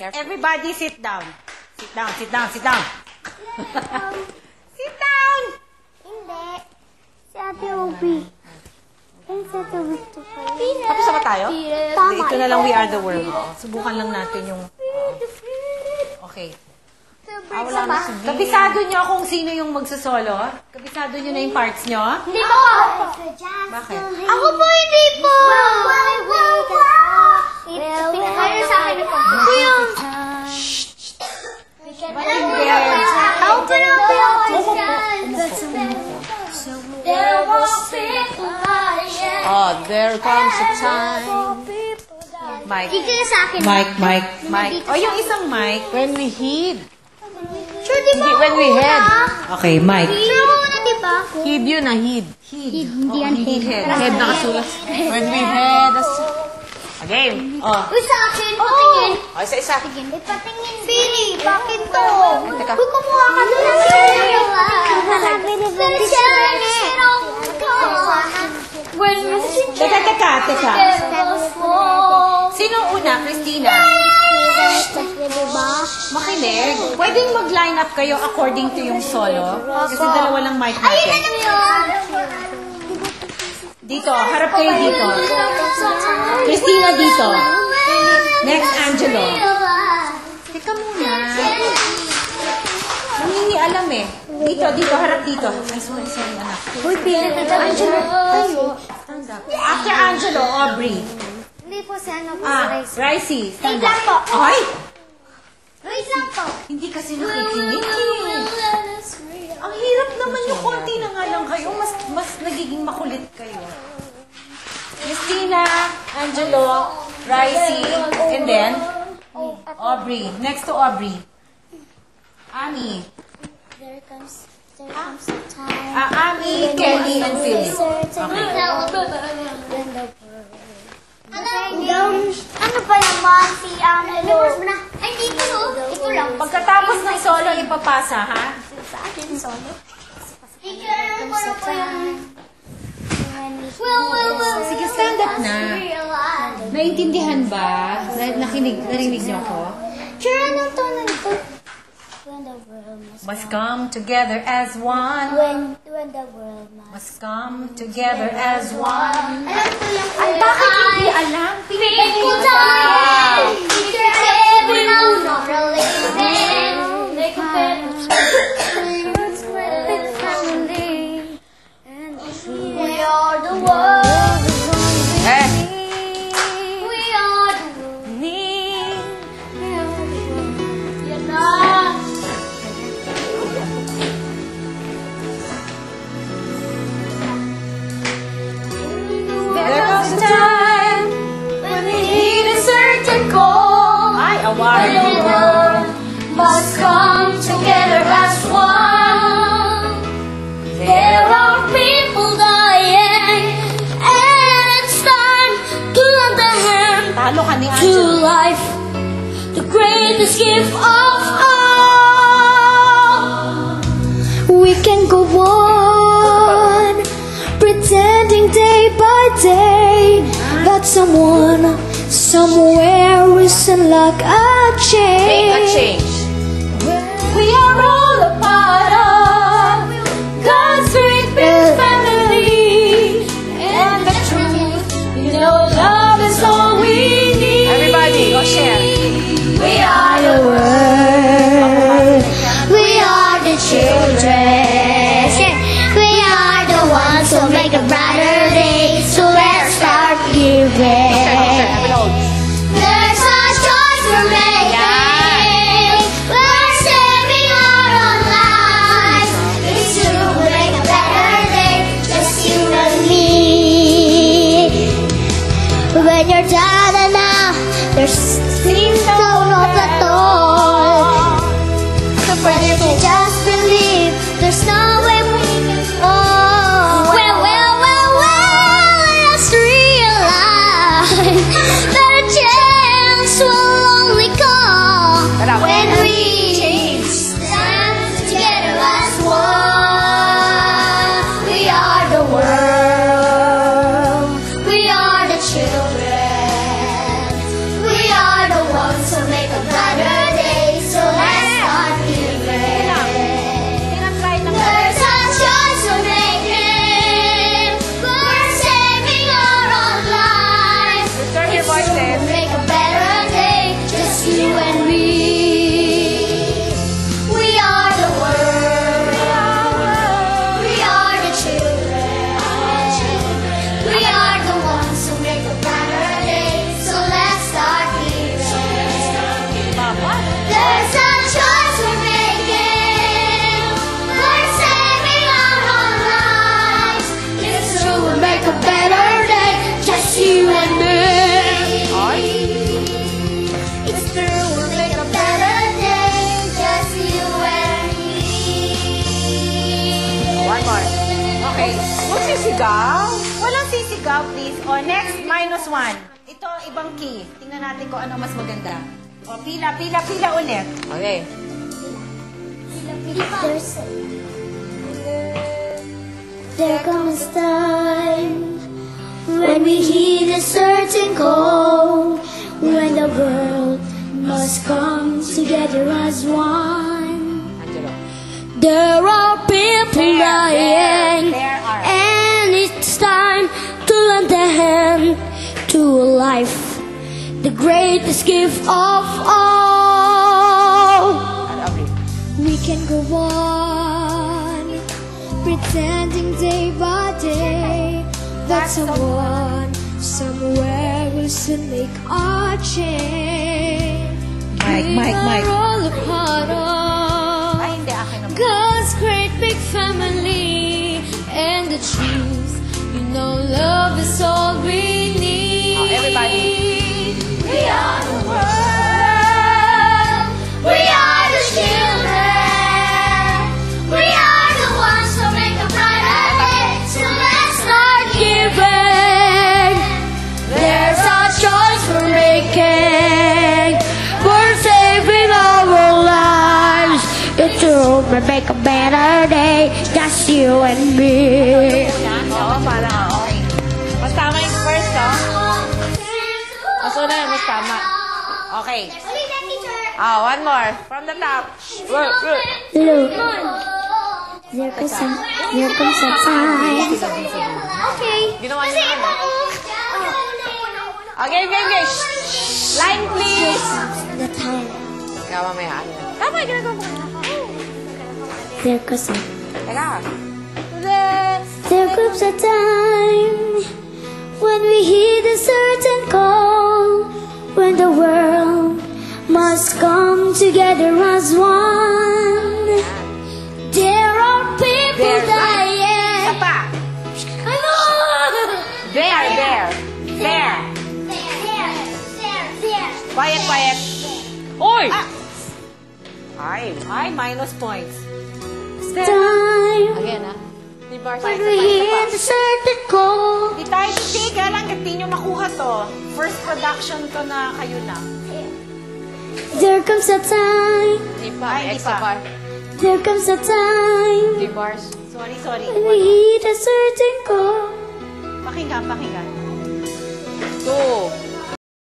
Everybody sit down. Sit down, sit down, sit down. Sit down! Hindi. Si Ate Obi. Yan si Ate Obi. Tapos na ba tayo? Tama. Ito na lang, We Are the World. Subukan lang natin yung... Okay. Wala ba? Kabisado nyo kung sino yung magsasolo? Kabisado nyo na yung parts nyo? Hindi po. Bakit? Ako po hindi po. Pinakaya sa akin po. Ako yung... Ako po Oh, there comes a time. Mike. Kikita sa akin. Mike. Oh, yung isang mic. When we heed. Sure, di ba? When we head. Okay, Mike. Sure mo na, di ba? Heed yun na heed. Hindi yan head. Head nakasulat. When we head. Again. Oh. Uy, sa akin, patingin. Oh, isa-isa. Patingin. Billy, bakit to? Teka. Uy, kumuha ka doon ng cereal. Teka. Sino una? Christina? Makinig. Pwedeng mag-line up kayo according to yung solo. Kasi dalawa lang mic natin. Dito, harap kayo dito. Christina dito. Next, Angelo. Teka muna. Hindi alam eh. Dito, harap dito. Ay, sorry, anak. Uy, Angelo. Stand up. After Angelo, Aubrey. Hindi po si ano po si Rice. Ricey, stand Wait lang up. po. Ay! Wait lang po. Hindi kasi nakikinig eh. Ang hirap naman yung konti na nga lang kayo. Mas nagiging makulit kayo. Christina, Angelo, Ricey, and then Aubrey. Next to Aubrey. Ami. There comes a time. Ami, Kelly, and Philip. Ano pa naman si Ay, dito no. Ito lang. Pagkatapos ng solo, ipapasa, ha? Sa akin solo. Ano pa yung... Well. Sige, stand up na. Naintindihan ba? Narinig niyo ako? Sure, ano to nandito? When the world Must come together as one. when the world must. Must come together as one. Alam ko lang. Ay, bakit hindi alam? People die. Teacher every now not relieving. They compare we are the world. Eh? We are the world. You're not. There comes a time When we need a certain goal, Ay, the award. world must come together as one. There are people dying, and it's time to lend a hand Talo ka ni to Angelo. life, the greatest gift of all. We can go on, pretending day by day that someone somewhere isn't like a change. We are all a part of God's great big family, and the truth, love is all we need. Everybody, go share. We are the world. We are the children. We are the ones who make a brighter day. So let's start giving. There's a choice we're making. We're saving our own lives. It's to make a better day. Just you and me. When you're down and out, there's Okay. Huwag sisigaw. Walang sisigaw, please. O, next, -1. Ito, ibang key. Tingnan natin kung ano mas maganda. O, pila ulit. Okay. There comes time when we heed a certain call, when the world must come together as one. Angelo. There are people dying, There are. and it's time to lend a hand to a life, the greatest gift of all. Ano, Aubrey? We can go on pretending day by day that someone somewhere will soon make our change. Mike. We are all a part of Ay, hindi. Akin naman. God's great big family, and the truth, you know, love is all we need. Oh, everybody. We are the world. We are the children. We are the ones who make a brighter day. So let's start giving. There's a choice we're making. We're saving our lives. It will make a better day. Just you and me. Oo, parang oo. Mas tama yung first, oh. Mas una yun, mas tama. Okay. One more. From the top. Look. Look, there comes a time. Okay. Ginawa niyo naman. Okay. Line, please. The time. Ikaw, mamaya. Ano yan? Tama, ginagawa ko. There comes a Teka. There comes a time when we heed a certain call, when the world must come together as one. There are people There. dying. Isa pa. Come on! There. Quiet. Oy! Ay. Ay, minus points. Time Again, ha? Di ba? when we heed a certain call. Di tayo titigil hanggang di nyo makuha to. First production to na kayo na. There comes a time. Di pa. Ay, di Extra pa. bar. There comes a time 3 bars. Sorry. when we heed a certain call. Pakinggan. 2.